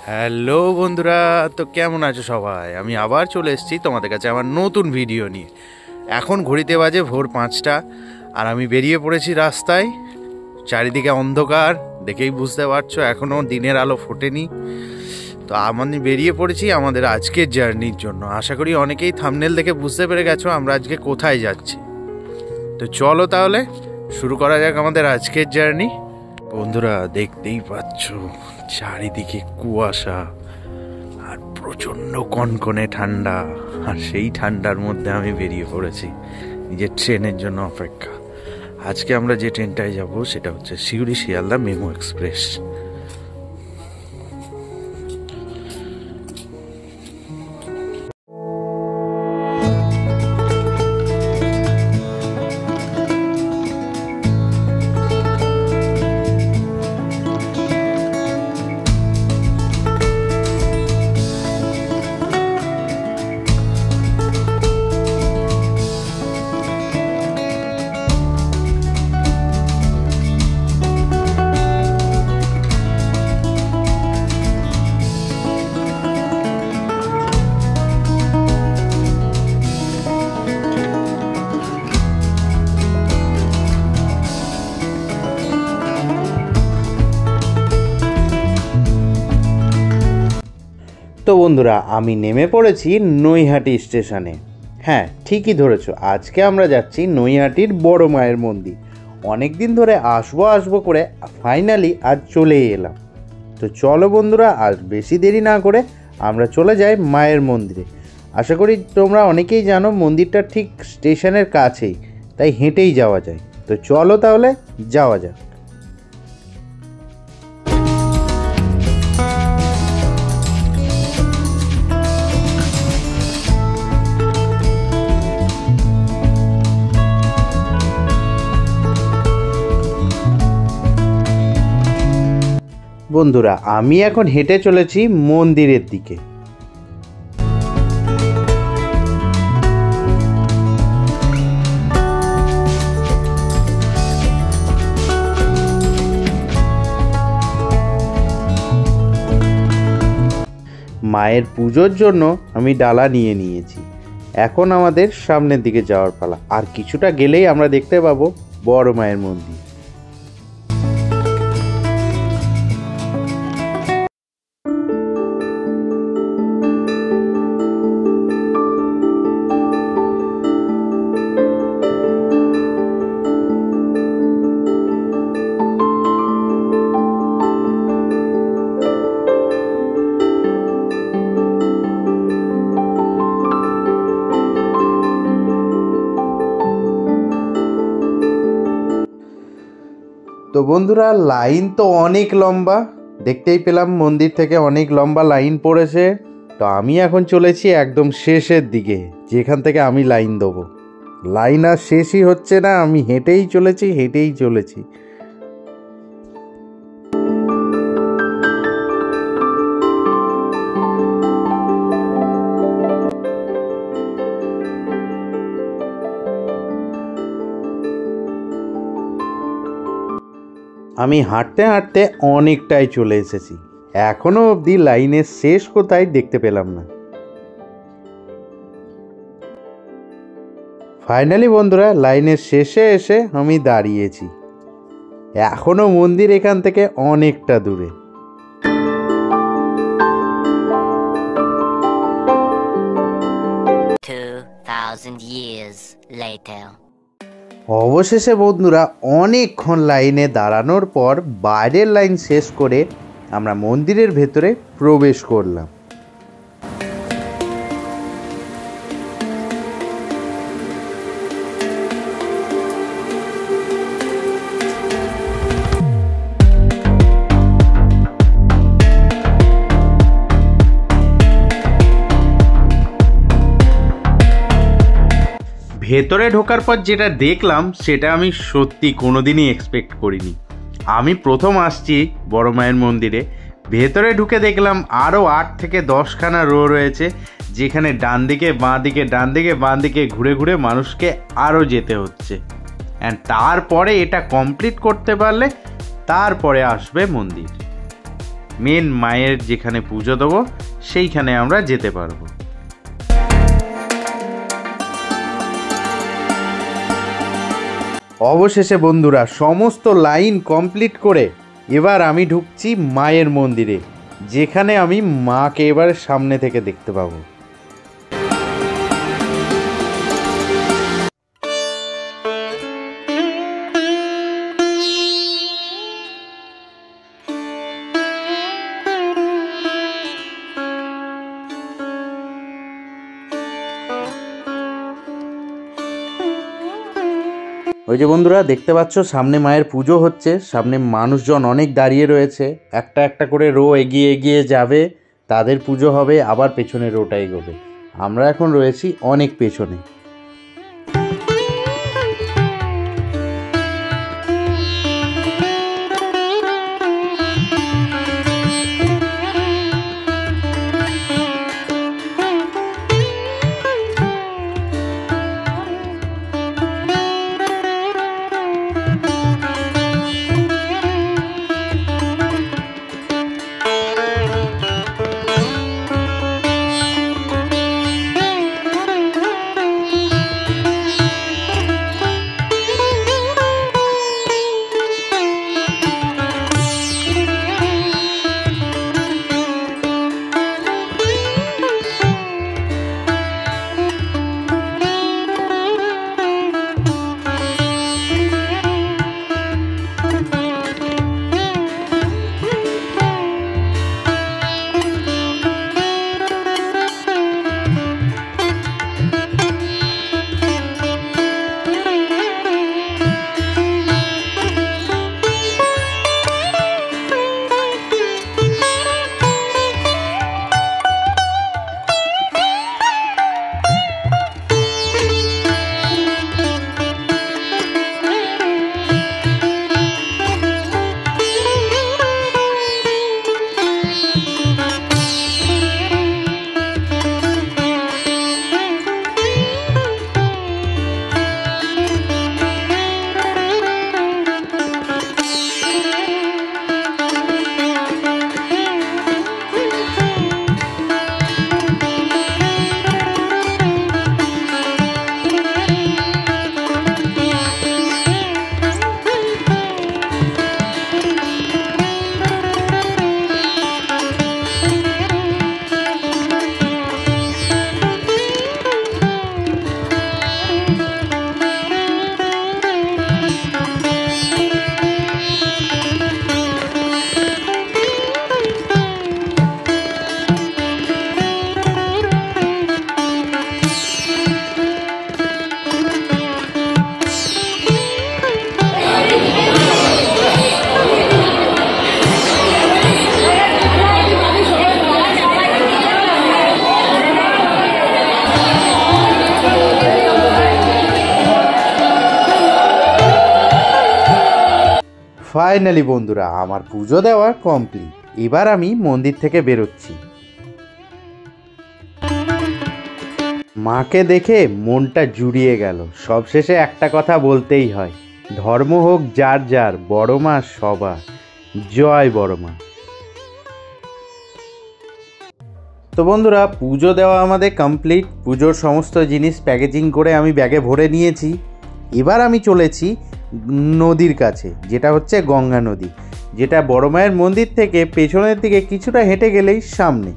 Hello বন্ধুরা, তো কেমন আছো সবাই? আমি আবার চলে এসেছি তোমাদের কাছে আমার নতুন ভিডিও নিয়ে। এখন ঘড়িতে বাজে ভোর 5টা আর আমি বেরিয়ে পড়েছি রাস্তায়। চারিদিকে অন্ধকার, দেখেই বুঝতে পারছো এখনও দিনের আলো ফোটেনি। তো আমি বেরিয়ে পড়েছি আমাদের আজকের জার্নির জন্য। আশা করি অনেকেই থাম্বনেল দেখে বুঝতে পেরে গেছো আমরা আজকে কোথায় যাচ্ছি। তো চলো তাহলে শুরু করা যাক আমাদের আজকের জার্নি। বন্ধুরা, দেখতেই পাচ্ছ চারিদিকে কুয়াশা আর প্রচণ্ড কনকনে ঠান্ডা, আর সেই ঠান্ডার মধ্যে আমি বেরিয়ে পড়েছি নিজের ট্রেনের জন্য অপেক্ষা। আজকে আমরা যে ট্রেনটায় যাব সেটা হচ্ছে সিউড়ি শিয়ালদা মেমো এক্সপ্রেস। তো বন্ধুরা, আমি নেমে পড়েছি নৈহাটি স্টেশনে। হ্যাঁ, ঠিকই ধরেছো, আজকে আমরা যাচ্ছি নৈহাটির বড় মায়ের মন্দির। অনেক দিন ধরে আসবো করে ফাইনালি আজ চলেই এলাম। তো চলো বন্ধুরা, আর বেশি দেরি না করে আমরা চলে যাই মায়ের মন্দিরে। আশা করি তোমরা অনেকেই জানো মন্দিরটা ঠিক স্টেশনের কাছেই, তাই হেঁটেই যাওয়া যায়। তো চলো তাহলে যাওয়া যাক। বন্ধুরা, আমি এখন হেঁটে চলেছি মন্দিরের দিকে। মায়ের পুজোর জন্য আমি ডালা নিয়ে নিয়েছি। এখন আমাদের সামনের দিকে যাওয়ার পালা। আর কিছুটা গেলেই আমরা দেখতে পাবো বড় মায়ের মন্দির। তো বন্ধুরা, লাইন তো অনেক লম্বা, দেখতেই পেলাম মন্দির থেকে অনেক লম্বা লাইন পড়েছে। তো আমি এখন চলেছি একদম শেষের দিকে, যেখান থেকে আমি লাইন দেবো। লাইন আর শেষই হচ্ছে না, আমি হেঁটেই চলেছি। আমি হাঁটতে হাঁটতে অনেকটাই চলে এসেছি। এখনো অবধি লাইনের শেষ কোথায় দেখতে পেলাম না। ফাইনালি বন্ধুরা, লাইনের শেষে এসে আমি দাঁড়িয়েছি। এখনো মন্দির এখান থেকে অনেকটা দূরে। অবশেষে বন্ধুরা, অনেকক্ষণ লাইনে দাঁড়ানোর পর বাইরের লাইন শেষ করে আমরা মন্দিরের ভেতরে প্রবেশ করলাম। ভেতরে ঢোকার পর যেটা দেখলাম সেটা আমি সত্যি কোনোদিনই এক্সপেক্ট করিনি। আমি প্রথম আসছি বড় মায়ের মন্দিরে, ভেতরে ঢুকে দেখলাম আরও 8 থেকে 10খানা রো রয়েছে, যেখানে ডান দিকে বাঁ দিকে ঘুরে ঘুরে মানুষকে আরও যেতে হচ্ছে। অ্যান্ড তারপরে এটা কমপ্লিট করতে পারলে তারপরে আসবে মন্দির। মেন মায়ের যেখানে পুজো দেবো সেইখানে আমরা যেতে পারবো। অবশেষে বন্ধুরা সমস্ত লাইন কমপ্লিট করে এবার আমি ঢুকছি মায়ের মন্দিরে, যেখানে আমি মাকে এবার সামনে থেকে দেখতে পাবো। ওই যে বন্ধুরা দেখতে পাচ্ছ সামনে মায়ের পুজো হচ্ছে, সামনে মানুষজন অনেক দাঁড়িয়ে রয়েছে, একটা একটা করে রো এগিয়ে এগিয়ে যাবে, তাদের পুজো হবে, আবার পেছনে রোটা এগোবে। আমরা এখন রয়েছি অনেক পেছনে। ফাইনালি বন্ধুরা আমার পুজো দেওয়া কমপ্লিট। এবার আমি মন্দির থেকে বেরোচ্ছি। মাকে দেখে মনটা জুড়িয়ে গেল। সবশেষে একটা কথা বলতেই হয়, ধর্ম হোক যার যার, বড় মা সবার। জয় বড় মা। তো বন্ধুরা পুজো দেওয়া আমাদের কমপ্লিট। পুজোর সমস্ত জিনিস প্যাকেজিং করে আমি ব্যাগে ভরে নিয়েছি। এবার আমি চলেছি নদীর কাছে, যেটা হচ্ছে গঙ্গা নদী, যেটা বড় মায়ের মন্দির থেকে পেছনের দিকে কিছুটা হেঁটে গেলেই সামনে।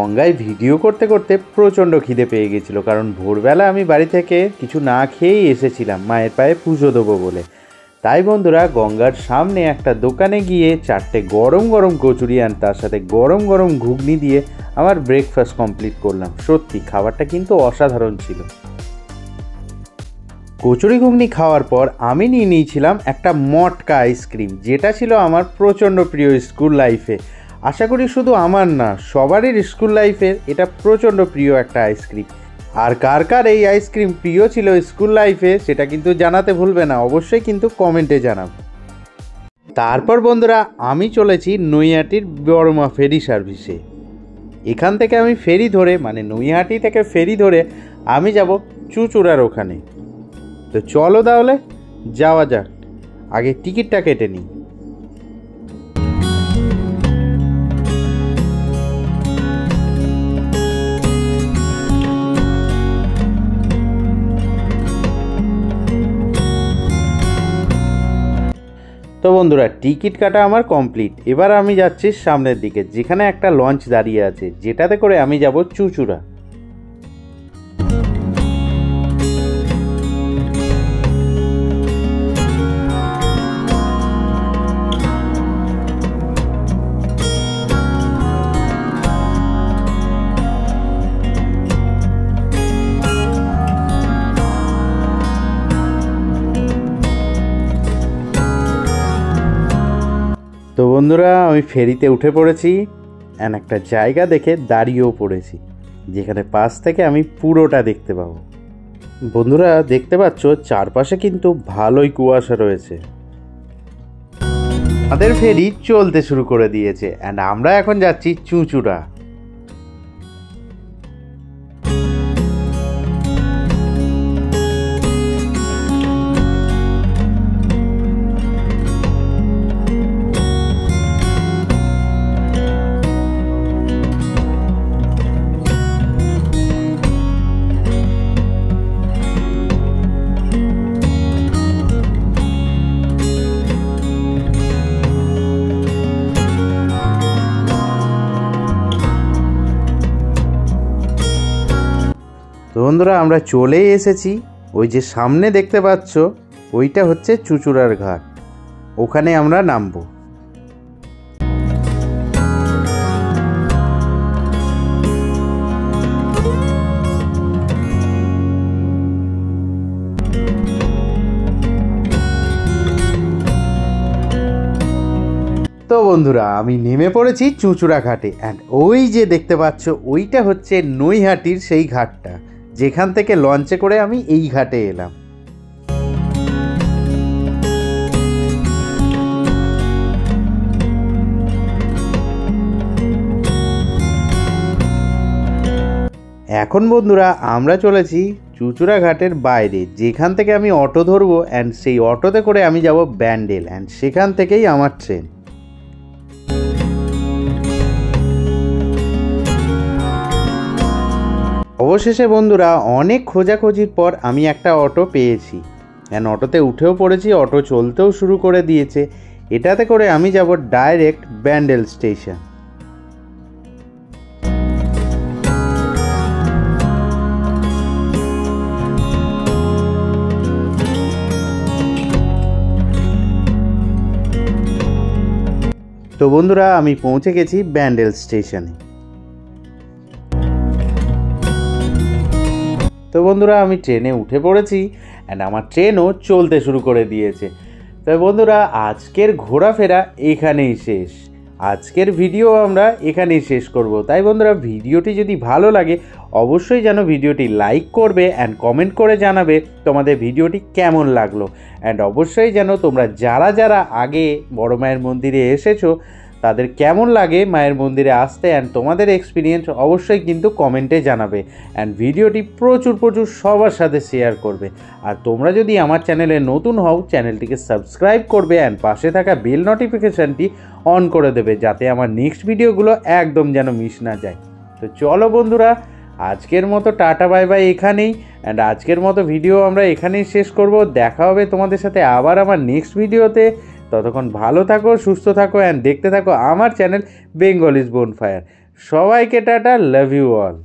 গঙ্গায় ভিডিও করতে করতে প্রচণ্ড খিদে পেয়ে গেছিলো, কারণ ভোরবেলা আমি বাড়ি থেকে কিছু না খেয়েই এসেছিলাম মায়ের পায়ে পুজো দেবো বলে। তাই বন্ধুরা গঙ্গার সামনে একটা দোকানে গিয়ে 4টে গরম গরম কচুরি আর তার সাথে গরম গরম ঘুগনি দিয়ে আমার ব্রেকফাস্ট কমপ্লিট করলাম। সত্যি খাবারটা কিন্তু অসাধারণ ছিল। কচুরি ঘুগনি খাওয়ার পর আমি নিয়ে নিয়েছিলাম একটা মটকা আইসক্রিম, যেটা ছিল আমার প্রচণ্ড প্রিয় স্কুল লাইফে। আশা করি শুধু আমার না, সবারই স্কুল লাইফের এটা প্রচণ্ড প্রিয় একটা আইসক্রিম। আর কার কার এই আইসক্রিম প্রিয় ছিল স্কুল লাইফে সেটা কিন্তু জানাতে ভুলবে না, অবশ্যই কিন্তু কমেন্টে জানাবে। তারপর বন্ধুরা আমি চলেছি নৈহাটির বড়মা ফেরি সার্ভিসে। এখান থেকে আমি ফেরি ধরে মানে নৈহাটি থেকে ফেরি ধরে আমি যাব চুঁচুড়ার ওখানে। তো চলো তাহলে যাওয়া যাক, আগে টিকিটটা কেটে নিই। তো বন্ধুরা টিকিট কাটা আমার কমপ্লিট। এবার আমি যাচ্ছি সামনের দিকে, যেখানে একটা লঞ্চ দাঁড়িয়ে আছে, যেটাতে করে আমি যাব চুঁচুড়া। তো বন্ধুরা আমি ফেরিতে উঠে পড়েছি, একটা জায়গা দেখে দাঁড়িয়েও পড়েছি, যেখানে পাশ থেকে আমি পুরোটা দেখতে পাবো। বন্ধুরা দেখতে পাচ্ছ চারপাশে কিন্তু ভালোই কুয়াশা রয়েছে। আমাদের ফেরি চলতে শুরু করে দিয়েছে অ্যান্ড আমরা এখন যাচ্ছি চুঁচুড়া। তো বন্ধুরা আমরা চলেই এসেছি, ওই যে সামনে দেখতে পাচ্ছ ওইটা হচ্ছে চুঁচুড়ার ঘাট, ওখানে আমরা নামবো। তো বন্ধুরা আমি নেমে পড়েছি চুঁচুড়া ঘাটে অ্যান্ড ওই যে দেখতে পাচ্ছ ওইটা হচ্ছে নৈহাটির সেই ঘাটটা, যেখান থেকে লঞ্চে করে আমি এই ঘাটে এলাম। এখন বন্ধুরা আমরা চলেছি চুঁচুড়া ঘাটের বাইরে, যেখান থেকে আমি অটো ধরবো অ্যান্ড সেই অটোতে করে আমি যাব ব্যান্ডেল অ্যান্ড সেখান থেকেই আমার ট্রেন। অবশেষে বন্ধুরা অনেক খোঁজাখুঁজির পর আমি একটা অটো পেয়েছি অ্যান্ড অটোতে উঠেও পড়েছি, অটো চলতেও শুরু করে দিয়েছে। এটাতে করে আমি যাব ডাইরেক্ট ব্যান্ডেল স্টেশন। তো বন্ধুরা আমি পৌঁছে গেছি ব্যান্ডেল স্টেশনে। তো বন্ধুরা আমি ট্রেনে উঠে পড়েছি অ্যান্ড আমার ট্রেনও চলতে শুরু করে দিয়েছে। তো বন্ধুরা আজকের ঘোরাফেরা এখানেই শেষ, আজকের ভিডিও আমরা এখানেই শেষ করব। তাই বন্ধুরা ভিডিওটি যদি ভালো লাগে অবশ্যই যেন ভিডিওটি লাইক করবে অ্যান্ড কমেন্ট করে জানাবে তোমাদের ভিডিওটি কেমন লাগলো। অ্যান্ড অবশ্যই যেন তোমরা যারা যারা আগে বড় মায়ের মন্দিরে এসেছো তাদের কেমন লাগে মায়ের মন্দিরে আসতে অ্যান্ড তোমাদের এক্সপিরিয়েন্স অবশ্যই কিন্তু কমেন্টে জানাবে অ্যান্ড ভিডিওটি প্রচুর সবার সাথে শেয়ার করবে। আর তোমরা যদি আমার চ্যানেলে নতুন হও চ্যানেলটিকে সাবস্ক্রাইব করবে অ্যান্ড পাশে থাকা বেল নোটিফিকেশানটি অন করে দেবে, যাতে আমার নেক্সট ভিডিওগুলো একদম যেন মিস না যায়। তো চলো বন্ধুরা আজকের মতো টাটা বাই বাই এখানেই, অ্যান্ড আজকের মতো ভিডিও আমরা এখানেই শেষ করব। দেখা হবে তোমাদের সাথে আবার আমার নেক্সট ভিডিওতে। ততক্ষণ ভালো থাকো, সুস্থ থাকো অ্যান্ড দেখতে থাকো আমার চ্যানেল বেঙ্গলিজ বোনফায়ার। সবাইকে টাটা, লাভ ইউ অল।